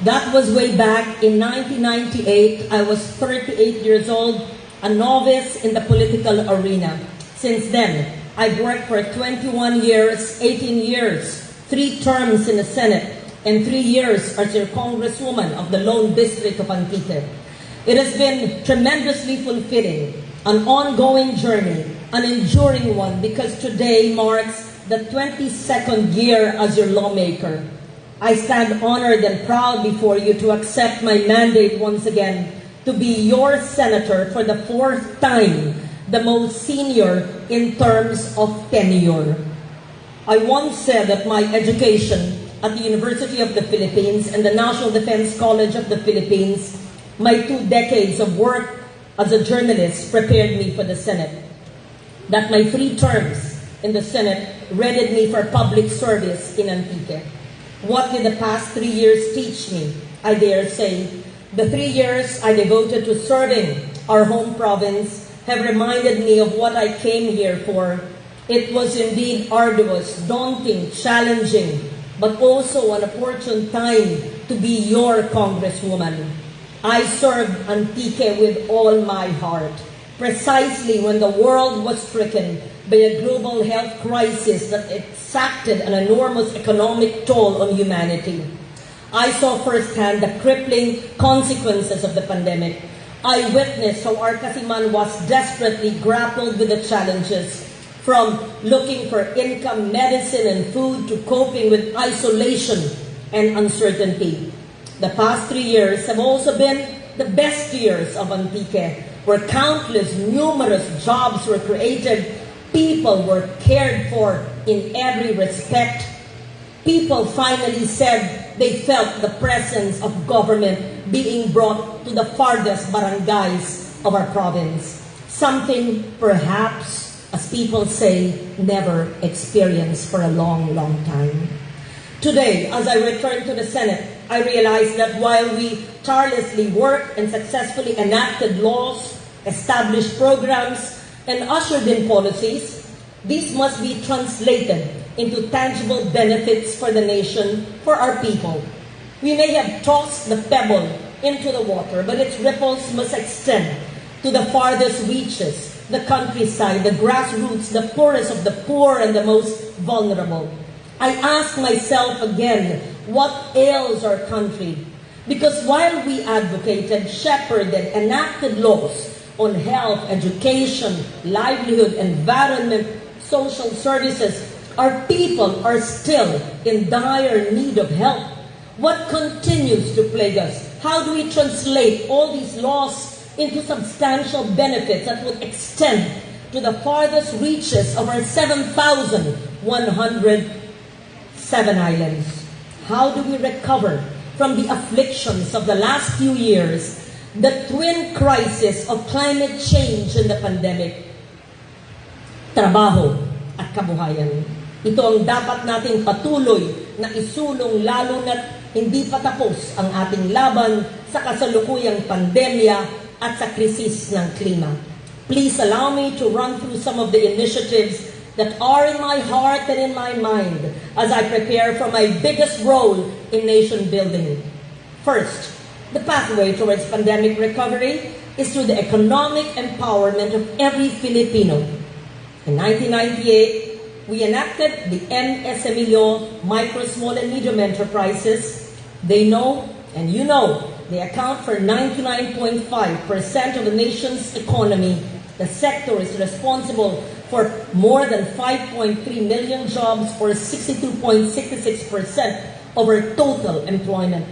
That was way back in 1998. I was 38 years old, a novice in the political arena. Since then, I've worked for 21 years, 18 years, 3 terms in the Senate, and 3 years as your Congresswoman of the Lone District of Antique. It has been tremendously fulfilling, an ongoing journey, an enduring one, because today marks the 22nd year as your lawmaker. I stand honored and proud before you to accept my mandate once again to be your senator for the 4th time, the most senior in terms of tenure. I once said that my education at the University of the Philippines and the National Defense College of the Philippines, my 2 decades of work as a journalist prepared me for the Senate. That my 3 terms in the Senate readied me for public service in Antique. What did the past 3 years teach me? I dare say, the 3 years I devoted to serving our home province have reminded me of what I came here for. It was indeed arduous, daunting, challenging, but also an opportune time to be your Congresswoman. I served Antique with all my heart, precisely when the world was stricken by a global health crisis that exacted an enormous economic toll on humanity. I saw firsthand the crippling consequences of the pandemic. I witnessed how our Kasiman was desperately grappled with the challenges, from looking for income, medicine, and food to coping with isolation and uncertainty. The past 3 years have also been the best years of Antique, where countless, numerous jobs were created, people were cared for in every respect. People finally said they felt the presence of government being brought to the farthest barangays of our province. Something perhaps, as people say, never experienced for a long, long time. Today, as I return to the Senate, I realize that while we tirelessly worked and successfully enacted laws, established programs, and ushered in policies, these must be translated into tangible benefits for the nation, for our people. We may have tossed the pebble into the water, but its ripples must extend to the farthest reaches, the countryside, the grassroots, the poorest of the poor and the most vulnerable. I ask myself again, what ails our country? Because while we advocated, shepherded, enacted laws on health, education, livelihood, environment, social services, our people are still in dire need of help. What continues to plague us? How do we translate all these laws into substantial benefits that would extend to the farthest reaches of our 7,107 islands? How do we recover from the afflictions of the last few years, the twin crisis of climate change and the pandemic? Trabaho at kabuhayan. Ito ang dapat nating patuloy na isulong, lalo na't hindi pa tapos ang ating laban sa kasalukuyang pandemya at sa krisis ng klima. Please allow me to run through some of the initiatives that are in my heart and in my mind as I prepare for my biggest role in nation building. First, the pathway towards pandemic recovery is through the economic empowerment of every Filipino. In 1998, we enacted the MSME law, micro, small, and medium enterprises. They know, and you know, they account for 99.5% of the nation's economy. The sector is responsible for more than 5.3 million jobs, or 62.66% of our total employment.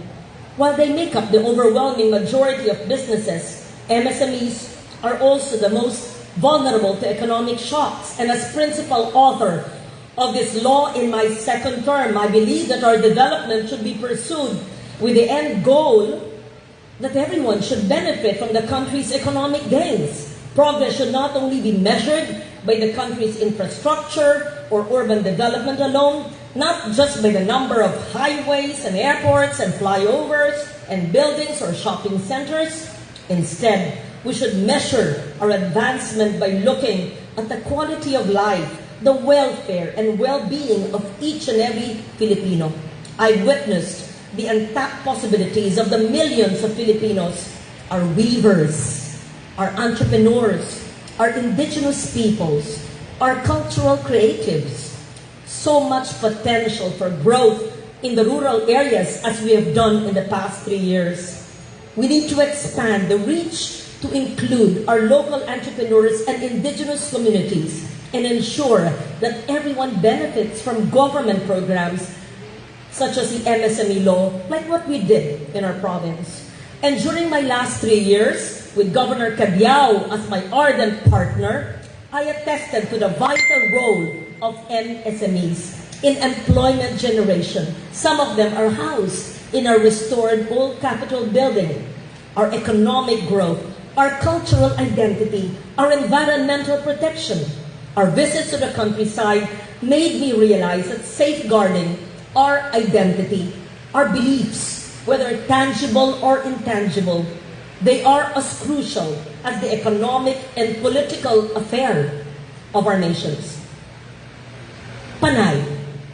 While they make up the overwhelming majority of businesses, MSMEs are also the most vulnerable to economic shocks. And as principal author of this law in my second term, I believe that our development should be pursued with the end goal that everyone should benefit from the country's economic gains. Progress should not only be measured by the country's infrastructure or urban development alone, not just by the number of highways and airports and flyovers and buildings or shopping centers. Instead, we should measure our advancement by looking at the quality of life, the welfare and well-being of each and every Filipino. I witnessed the untapped possibilities of the millions of Filipinos, our weavers, our entrepreneurs, our indigenous peoples, our cultural creatives. So much potential for growth in the rural areas as we have done in the past 3 years. We need to expand the reach to include our local entrepreneurs and indigenous communities and ensure that everyone benefits from government programs such as the MSME law, like what we did in our province. And during my last 3 years, with Governor Cadiao as my ardent partner, I attested to the vital role of MSMEs in employment generation. Some of them are housed in our restored old Capitol building. Our economic growth, our cultural identity, our environmental protection. Our visits to the countryside made me realize that safeguarding our identity, our beliefs, whether tangible or intangible, they are as crucial as the economic and political affair of our nations. Panay,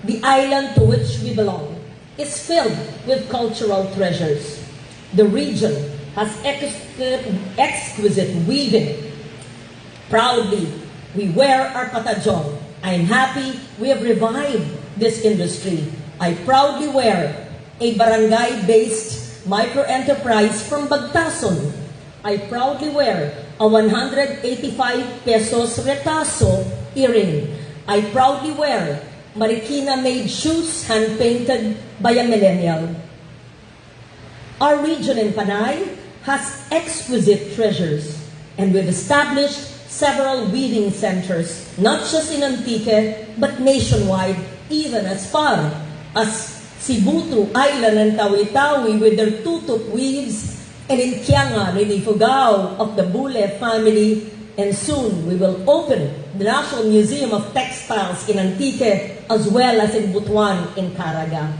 the island to which we belong, is filled with cultural treasures. The region has exquisite weaving. Proudly, we wear our patajong. I am happy we have revived this industry. I proudly wear a barangay-based micro-enterprise from Bagtason. I proudly wear a 185 pesos retaso earring. I proudly wear Marikina-made shoes hand-painted by a millennial. Our region in Panay has exquisite treasures, and we've established several weaving centers, not just in Antique, but nationwide, even as far as Sibutu Island and Tawi-Tawi with their tutup weaves, and in Kiangan, in Ifugao of the Bule family, and soon we will open the National Museum of Textiles in Antique as well as in Butuan in Caraga.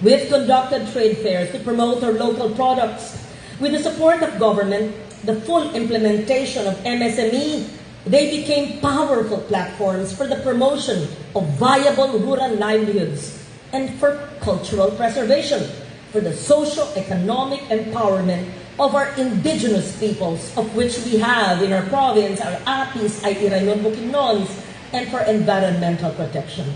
We've conducted trade fairs to promote our local products. With the support of government, the full implementation of MSME, they became powerful platforms for the promotion of viable rural livelihoods and for cultural preservation, for the socio-economic empowerment of our indigenous peoples, of which we have in our province, our Apis, ay Irayon Bukidnons, and for environmental protection.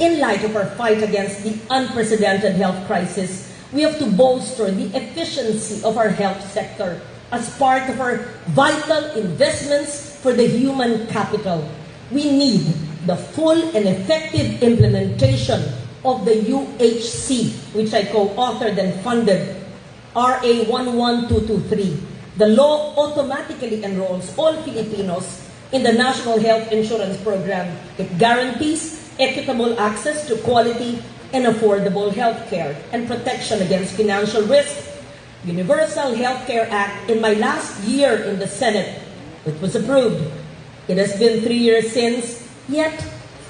In light of our fight against the unprecedented health crisis, we have to bolster the efficiency of our health sector as part of our vital investments for the human capital. We need the full and effective implementation of the UHC, which I co-authored and funded, RA 11223. The law automatically enrolls all Filipinos in the National Health Insurance Program. It guarantees equitable access to quality and affordable health care and protection against financial risk. Universal Health Care Act, in my last year in the Senate, it was approved. It has been 3 years since, yet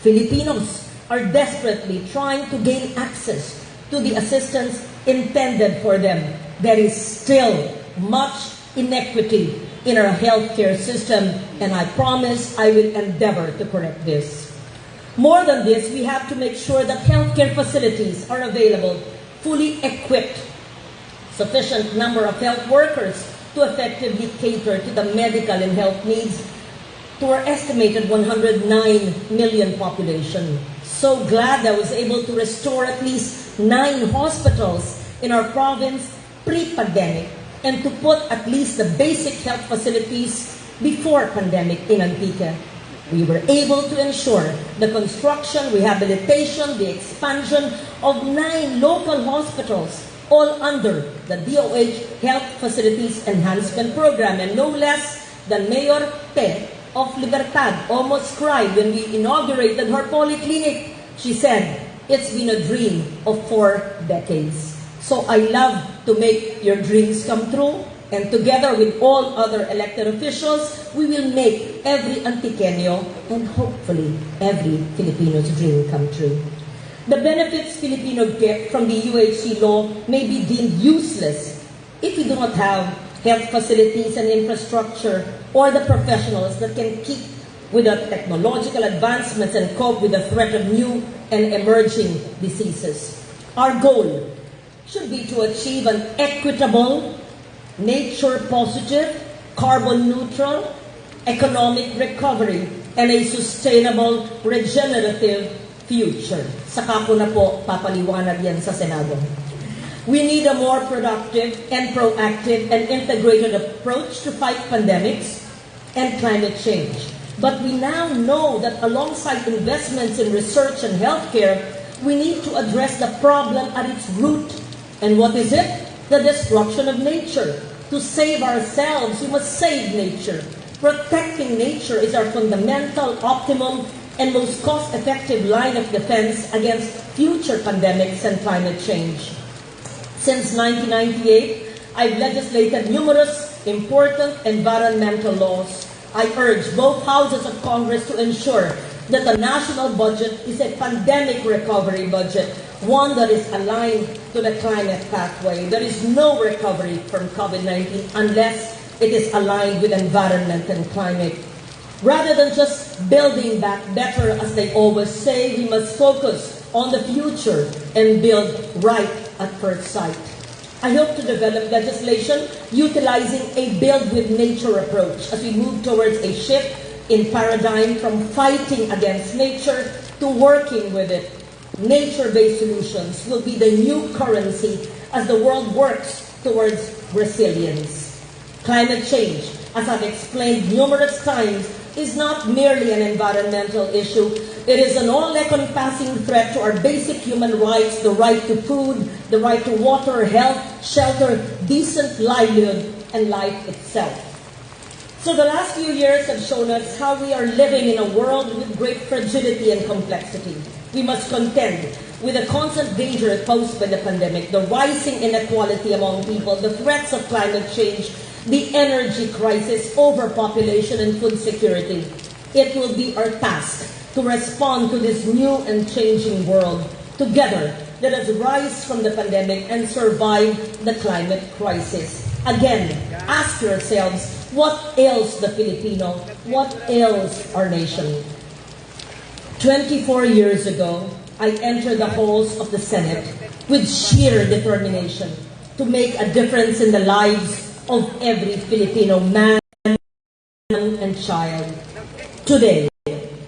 Filipinos are desperately trying to gain access to the assistance intended for them. There is still much inequity in our healthcare system, and I promise I will endeavor to correct this. More than this, we have to make sure that healthcare facilities are available, fully equipped, sufficient number of health workers to effectively cater to the medical and health needs to our estimated 109 million population. So glad I was able to restore at least 9 hospitals in our province pre-pandemic and to put at least the basic health facilities before pandemic in Antique. We were able to ensure the construction, rehabilitation, the expansion of 9 local hospitals, all under the DOH Health Facilities Enhancement Program, and no less than Mayor Te of Libertad almost cried when we inaugurated her polyclinic. She said, it's been a dream of 4 decades. So I love to make your dreams come true, and together with all other elected officials, we will make every Antiqueño and hopefully every Filipino's dream come true. The benefits Filipinos get from the UHC law may be deemed useless if we do not have health facilities and infrastructure or the professionals that can keep with the technological advancements and cope with the threat of new and emerging diseases. Our goal should be to achieve an equitable, nature-positive, carbon-neutral, economic recovery, and a sustainable, regenerative future. Saka ko na po papaliwanag yan sa Senado. We need a more productive and proactive and integrated approach to fight pandemics and climate change. But we now know that alongside investments in research and healthcare, we need to address the problem at its root. And what is it? The destruction of nature. To save ourselves, we must save nature. Protecting nature is our fundamental, optimum, and most cost-effective line of defense against future pandemics and climate change. Since 1998, I've legislated numerous important environmental laws. I urge both houses of Congress to ensure that the national budget is a pandemic recovery budget, one that is aligned to the climate pathway. There is no recovery from COVID-19 unless it is aligned with environment and climate. Rather than just building back better, as they always say, we must focus on the future and build right at first sight. I hope to develop legislation utilizing a build with nature approach as we move towards a shift in paradigm from fighting against nature to working with it. Nature-based solutions will be the new currency as the world works towards resilience. Climate change, as I've explained numerous times, is not merely an environmental issue. It is an all-encompassing threat to our basic human rights, the right to food, the right to water, health, shelter, decent livelihood, and life itself. So the last few years have shown us how we are living in a world with great fragility and complexity. We must contend with the constant danger posed by the pandemic, the rising inequality among people, the threats of climate change, the energy crisis, overpopulation, and food security. It will be our task to respond to this new and changing world. Together, let us rise from the pandemic and survive the climate crisis. Again, ask yourselves, what ails the Filipino? What ails our nation? 24 years ago, I entered the halls of the Senate with sheer determination to make a difference in the lives of every Filipino man and child. Today,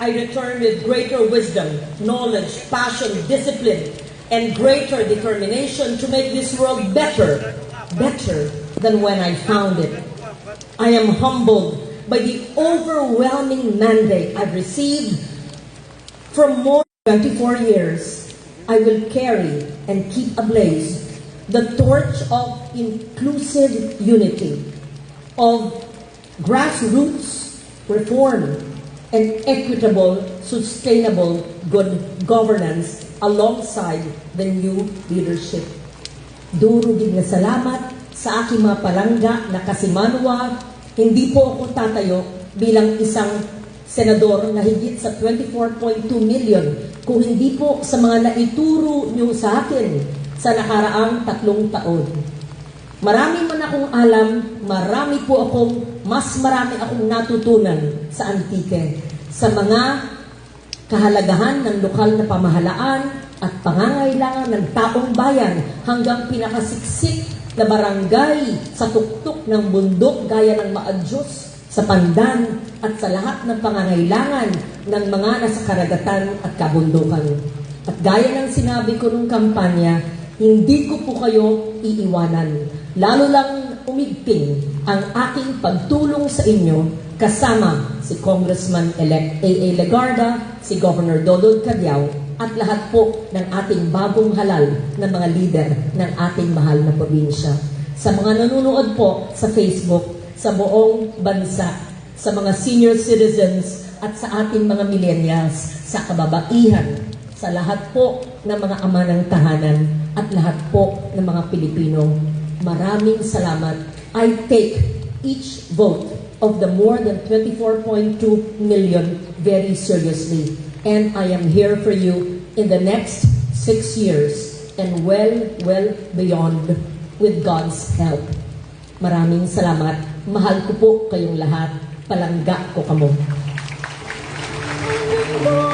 I return with greater wisdom, knowledge, passion, discipline, and greater determination to make this world better than when I found it. I am humbled by the overwhelming mandate I've received from more than 24 years. I will carry and keep ablaze the torch of inclusive unity, of grassroots reform, and equitable, sustainable good governance alongside the new leadership. Durugin na salamat sa aking mga palangga na kasimanwa. Hindi po ako tatayo bilang isang senador na higit sa 24.2 million kung hindi po sa mga naituro niyo sa akin sa nakaraang 3 taon. Marami man akong alam, marami akong natutunan sa Antique, sa mga kahalagahan ng lokal na pamahalaan at pangangailangan ng taong bayan hanggang pinakasiksik na barangay sa tuktok ng bundok gaya ng Maadyos, sa Pandan at sa lahat ng pangangailangan ng mga nasa karagatan at kabundukan. At gaya ng sinabi ko nung kampanya, hindi ko po kayo iiwanan. Lalo lang umigting ang aking pagtulong sa inyo kasama si Congressman-elect A.A. Legarda, si Governor Dodod Cabiao, at lahat po ng ating bagong halal na mga lider ng ating mahal na probinsya. Sa mga nanonood po sa Facebook, sa buong bansa, sa mga senior citizens at sa ating mga millennials, sa kababaihan, sa lahat po ng mga ama ng tahanan at lahat po ng mga Pilipino. Maraming salamat. I take each vote of the more than 24.2 million very seriously. And I am here for you in the next 6 years and well beyond with God's help. Maraming salamat. Mahal ko po kayong lahat. Palangga ko kamo. ko